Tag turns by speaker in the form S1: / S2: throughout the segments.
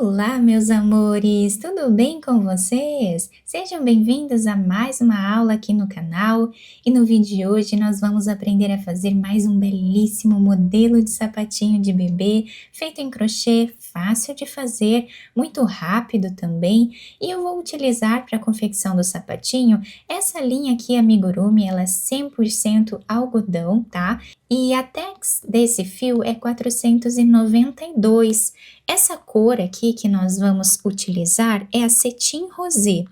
S1: Olá, meus amores, tudo bem com vocês? Sejam bem-vindos a mais uma aula aqui no canal e no vídeo de hoje nós vamos aprender a fazer mais um belíssimo modelo de sapatinho de bebê feito em crochê, fácil de fazer, muito rápido também, e eu vou utilizar para a confecção do sapatinho essa linha aqui amigurumi, ela é 100% algodão, tá? E a tex desse fio é 492. Essa cor aqui que nós vamos utilizar é a cetim rosé,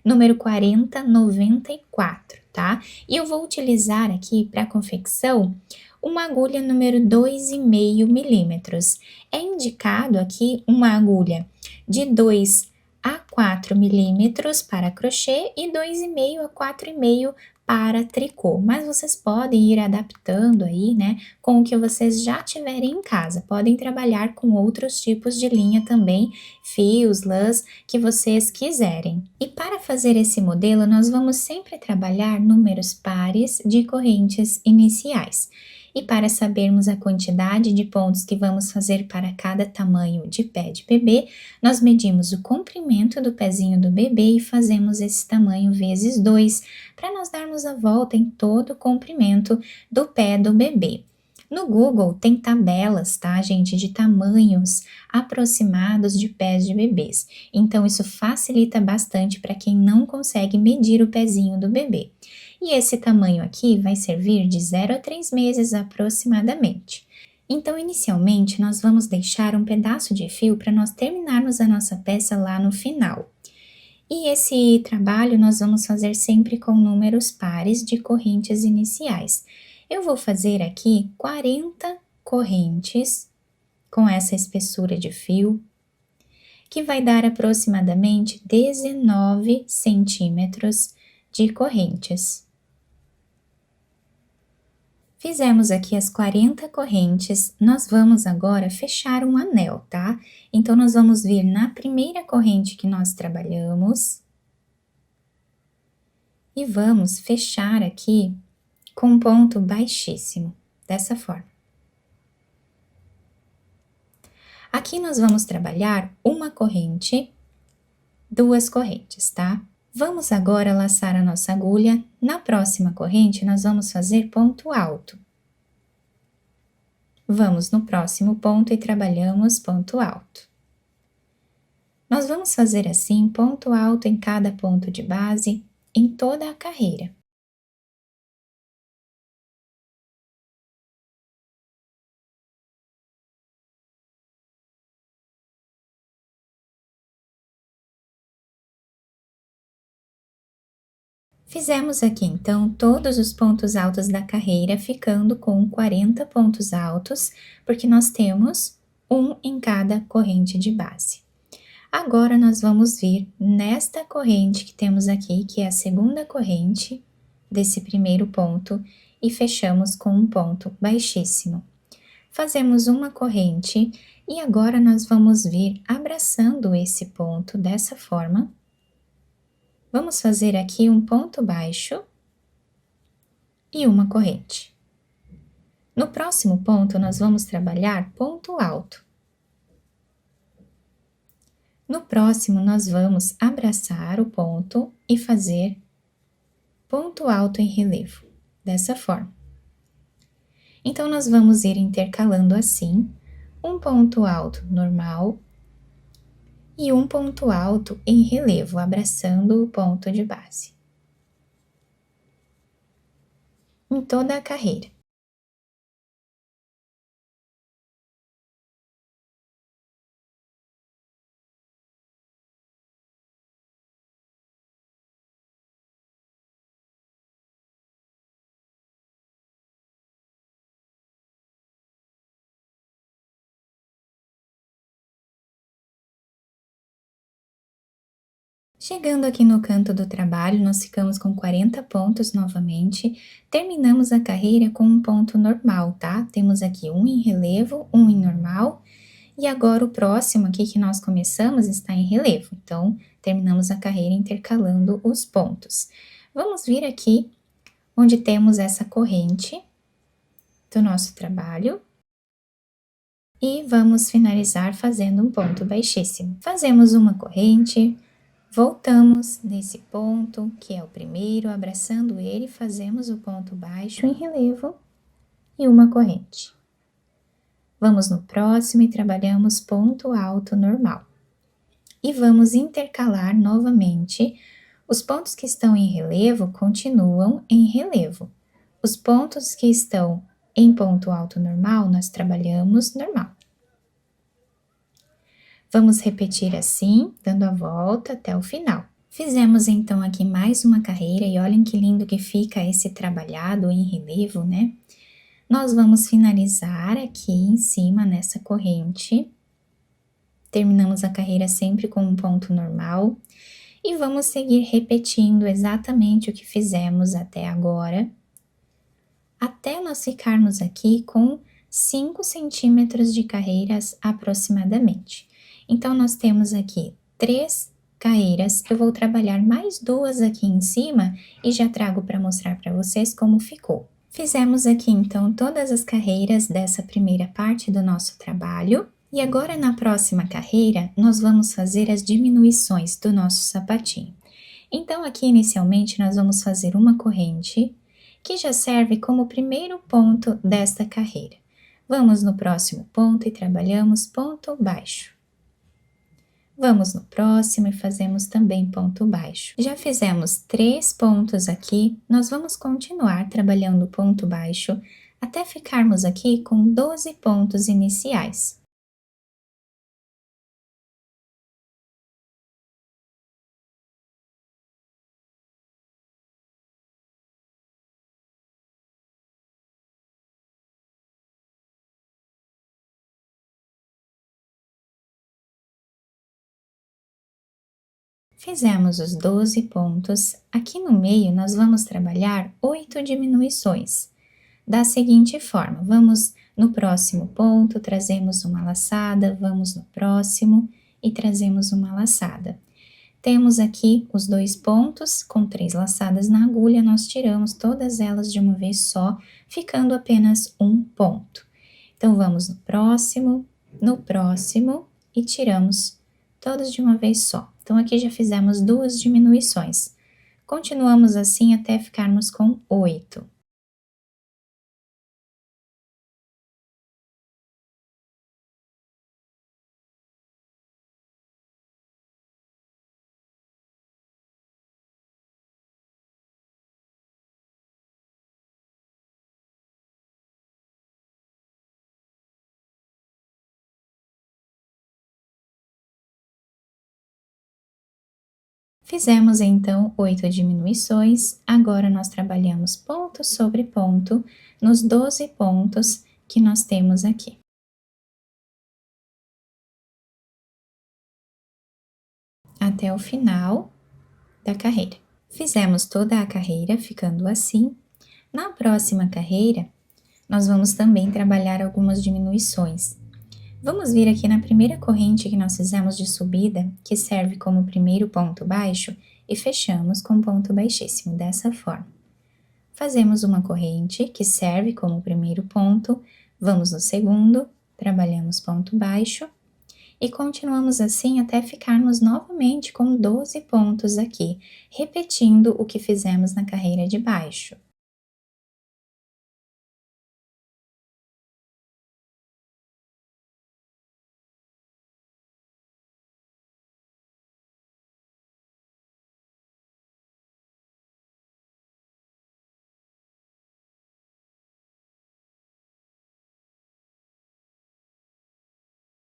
S1: número 4094, tá? E eu vou utilizar aqui para a confecção uma agulha número 2,5 milímetros. É indicado aqui uma agulha de 2 a 4 milímetros para crochê e 2,5 a 4,5 para tricô, mas vocês podem ir adaptando aí, né, com o que vocês já tiverem em casa. Podem trabalhar com outros tipos de linha também, fios, lãs, que vocês quiserem. E para fazer esse modelo, nós vamos sempre trabalhar números pares de correntes iniciais. E para sabermos a quantidade de pontos que vamos fazer para cada tamanho de pé de bebê, nós medimos o comprimento do pezinho do bebê e fazemos esse tamanho vezes 2, para nós darmos a volta em todo o comprimento do pé do bebê. No Google tem tabelas, tá, gente, de tamanhos aproximados de pés de bebês. Então, isso facilita bastante para quem não consegue medir o pezinho do bebê. E esse tamanho aqui vai servir de 0 a 3 meses aproximadamente. Então, inicialmente, nós vamos deixar um pedaço de fio para nós terminarmos a nossa peça lá no final. E esse trabalho nós vamos fazer sempre com números pares de correntes iniciais. Eu vou fazer aqui 40 correntes com essa espessura de fio, que vai dar aproximadamente 19 centímetros de correntes. Fizemos aqui as 40 correntes, nós vamos agora fechar um anel, tá? Então, nós vamos vir na primeira corrente que nós trabalhamos e vamos fechar aqui com um ponto baixíssimo, dessa forma. Aqui nós vamos trabalhar uma corrente, duas correntes, tá? Vamos agora laçar a nossa agulha. Na próxima corrente, nós vamos fazer ponto alto. Vamos no próximo ponto e trabalhamos ponto alto. Nós vamos fazer assim, ponto alto em cada ponto de base, em toda a carreira. Fizemos aqui, então, todos os pontos altos da carreira, ficando com 40 pontos altos, porque nós temos um em cada corrente de base. Agora, nós vamos vir nesta corrente que temos aqui, que é a segunda corrente desse primeiro ponto, e fechamos com um ponto baixíssimo. Fazemos uma corrente, e agora nós vamos vir abraçando esse ponto dessa forma. Vamos fazer aqui um ponto baixo e uma corrente. No próximo ponto, nós vamos trabalhar ponto alto. No próximo, nós vamos abraçar o ponto e fazer ponto alto em relevo, dessa forma. Então, nós vamos ir intercalando assim, um ponto alto normal e um ponto alto em relevo, abraçando o ponto de base. Em toda a carreira. Chegando aqui no canto do trabalho, nós ficamos com 40 pontos novamente, terminamos a carreira com um ponto normal, tá? Temos aqui um em relevo, um em normal, e agora o próximo aqui que nós começamos está em relevo, então, terminamos a carreira intercalando os pontos. Vamos vir aqui, onde temos essa corrente do nosso trabalho, E vamos finalizar fazendo um ponto baixíssimo. Fazemos uma corrente, voltamos nesse ponto, que é o primeiro, abraçando ele, fazemos o ponto baixo em relevo e uma corrente. Vamos no próximo e trabalhamos ponto alto normal. E vamos intercalar novamente. Os pontos que estão em relevo continuam em relevo. Os pontos que estão em ponto alto normal, nós trabalhamos normal. Vamos repetir assim, dando a volta até o final. Fizemos então aqui mais uma carreira e olhem que lindo que fica esse trabalhado em relevo, né? Nós vamos finalizar aqui em cima nessa corrente. Terminamos a carreira sempre com um ponto normal. E vamos seguir repetindo exatamente o que fizemos até agora, até nós ficarmos aqui com 5 centímetros de carreiras aproximadamente. Então, nós temos aqui 3 carreiras, eu vou trabalhar mais 2 aqui em cima e já trago para mostrar para vocês como ficou. Fizemos aqui, então, todas as carreiras dessa primeira parte do nosso trabalho. E agora, na próxima carreira, nós vamos fazer as diminuições do nosso sapatinho. Então, aqui, inicialmente, nós vamos fazer uma corrente, que já serve como primeiro ponto desta carreira. Vamos no próximo ponto e trabalhamos ponto baixo. Vamos no próximo e fazemos também ponto baixo. Já fizemos 3 pontos aqui, nós vamos continuar trabalhando ponto baixo até ficarmos aqui com 12 pontos iniciais. Fizemos os 12 pontos, aqui no meio nós vamos trabalhar 8 diminuições. Da seguinte forma, vamos no próximo ponto, trazemos uma laçada, vamos no próximo e trazemos uma laçada. Temos aqui os 2 pontos, com 3 laçadas na agulha, nós tiramos todas elas de uma vez só, ficando apenas um ponto. Então, vamos no próximo e tiramos todos de uma vez só. Então, aqui já fizemos 2 diminuições. Continuamos assim até ficarmos com 8. Fizemos então 8 diminuições, agora nós trabalhamos ponto sobre ponto nos 12 pontos que nós temos aqui. Até o final da carreira. Fizemos toda a carreira ficando assim. Na próxima carreira, nós vamos também trabalhar algumas diminuições. Vamos vir aqui na primeira corrente que nós fizemos de subida, que serve como primeiro ponto baixo, e fechamos com ponto baixíssimo, dessa forma. Fazemos uma corrente que serve como primeiro ponto, vamos no segundo, trabalhamos ponto baixo, e continuamos assim até ficarmos novamente com 12 pontos aqui, repetindo o que fizemos na carreira de baixo.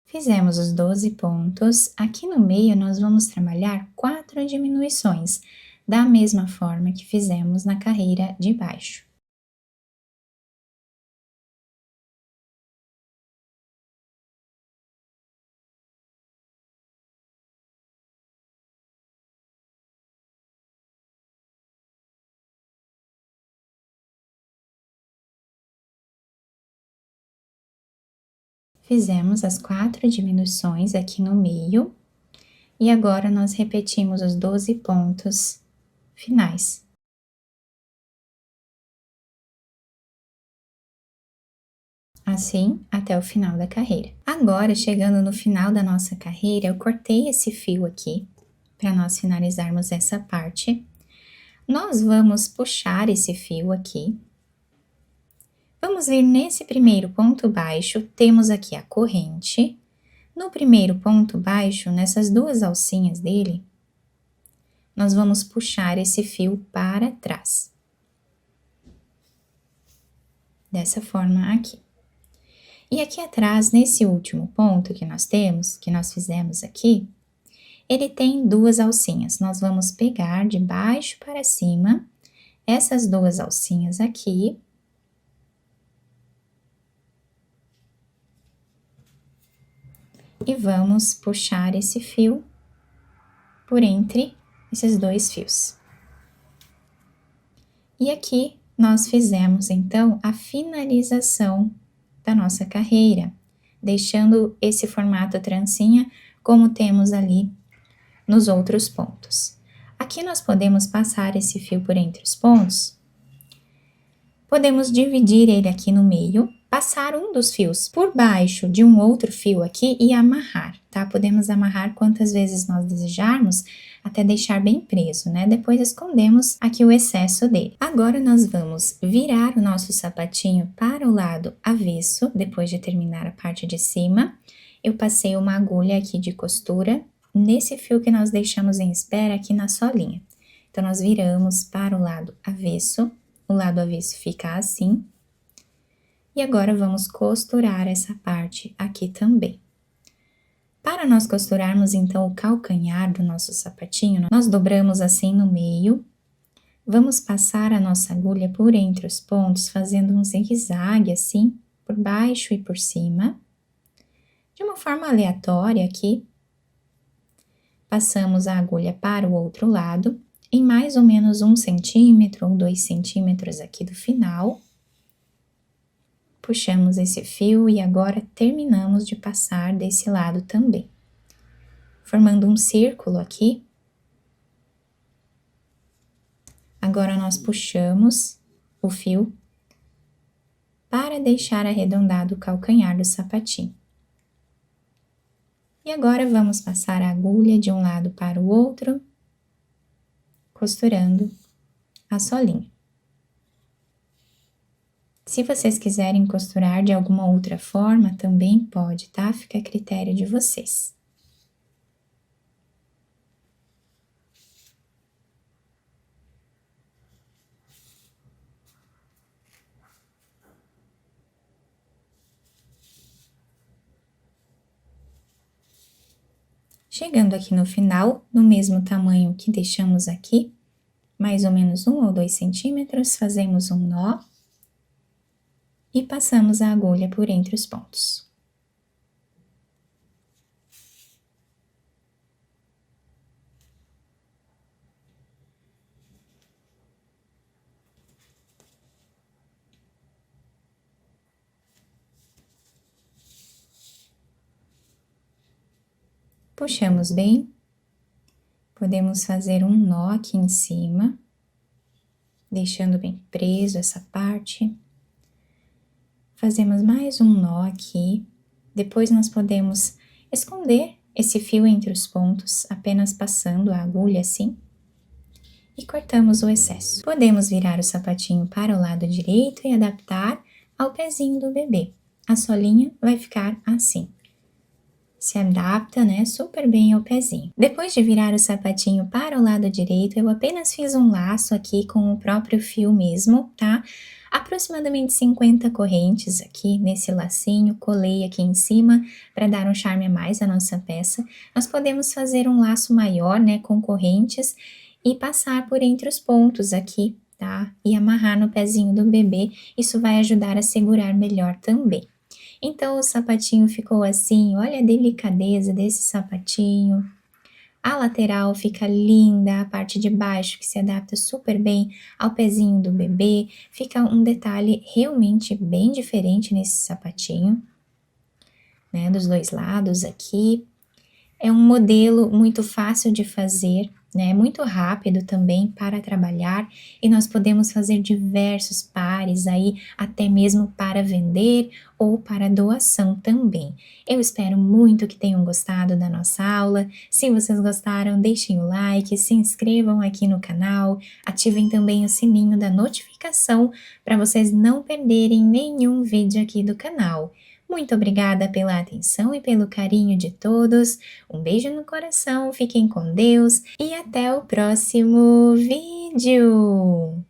S1: Fizemos os 12 pontos, aqui no meio nós vamos trabalhar 4 diminuições, da mesma forma que fizemos na carreira de baixo. Fizemos as 4 diminuições aqui no meio, e agora nós repetimos os 12 pontos finais. assim até o final da carreira. Agora, chegando no final da nossa carreira, eu cortei esse fio aqui, para nós finalizarmos essa parte. Nós vamos puxar esse fio aqui. Vamos vir nesse primeiro ponto baixo, temos aqui a corrente. No primeiro ponto baixo, nessas duas alcinhas dele, nós vamos puxar esse fio para trás. Dessa forma aqui. E aqui atrás, nesse último ponto que nós temos, que nós fizemos aqui, ele tem duas alcinhas. Nós vamos pegar de baixo para cima essas duas alcinhas aqui. E vamos puxar esse fio por entre esses dois fios. E aqui nós fizemos, então, a finalização da nossa carreira, deixando esse formato trancinha como temos ali nos outros pontos. Aqui nós podemos passar esse fio por entre os pontos, podemos dividir ele aqui no meio, passar um dos fios por baixo de um outro fio aqui e amarrar, tá? Podemos amarrar quantas vezes nós desejarmos, até deixar bem preso, né? Depois escondemos aqui o excesso dele. Agora nós vamos virar o nosso sapatinho para o lado avesso, depois de terminar a parte de cima. Eu passei uma agulha aqui de costura nesse fio que nós deixamos em espera aqui na solinha. Então, nós viramos para o lado avesso fica assim. E agora vamos costurar essa parte aqui também. Para nós costurarmos, então, o calcanhar do nosso sapatinho, nós dobramos assim no meio. Vamos passar a nossa agulha por entre os pontos, fazendo um zigue-zague assim, por baixo e por cima. De uma forma aleatória aqui. Passamos a agulha para o outro lado, em mais ou menos 1 centímetro ou 2 centímetros aqui do final. Puxamos esse fio e agora terminamos de passar desse lado também. Formando um círculo aqui. Agora nós puxamos o fio para deixar arredondado o calcanhar do sapatinho. E agora vamos passar a agulha de um lado para o outro, costurando a solinha. Se vocês quiserem costurar de alguma outra forma, também pode, tá? Fica a critério de vocês. Chegando aqui no final, no mesmo tamanho que deixamos aqui, mais ou menos 1 ou 2 centímetros, fazemos um nó. E passamos a agulha por entre os pontos. Puxamos bem, podemos fazer um nó aqui em cima, deixando bem preso essa parte. Fazemos mais um nó aqui, depois nós podemos esconder esse fio entre os pontos, apenas passando a agulha assim, e cortamos o excesso. Podemos virar o sapatinho para o lado direito e adaptar ao pezinho do bebê. A solinha vai ficar assim. Se adapta, né, super bem ao pezinho. Depois de virar o sapatinho para o lado direito, eu apenas fiz um laço aqui com o próprio fio mesmo, tá? Aproximadamente 50 correntes aqui nesse lacinho, colei aqui em cima para dar um charme a mais à nossa peça. Nós podemos fazer um laço maior, né, com correntes e passar por entre os pontos aqui, tá? E amarrar no pezinho do bebê, isso vai ajudar a segurar melhor também. Então, o sapatinho ficou assim, olha a delicadeza desse sapatinho. A lateral fica linda, a parte de baixo que se adapta super bem ao pezinho do bebê. Fica um detalhe realmente bem diferente nesse sapatinho, né, dos dois lados aqui. é um modelo muito fácil de fazer, né, muito rápido também para trabalhar, e nós podemos fazer diversos pares aí, até mesmo para vender ou para doação também. Eu espero muito que tenham gostado da nossa aula. Se vocês gostaram, deixem o like, se inscrevam aqui no canal, ativem também o sininho da notificação para vocês não perderem nenhum vídeo aqui do canal. Muito obrigada pela atenção e pelo carinho de todos. Um beijo no coração, fiquem com Deus e até o próximo vídeo!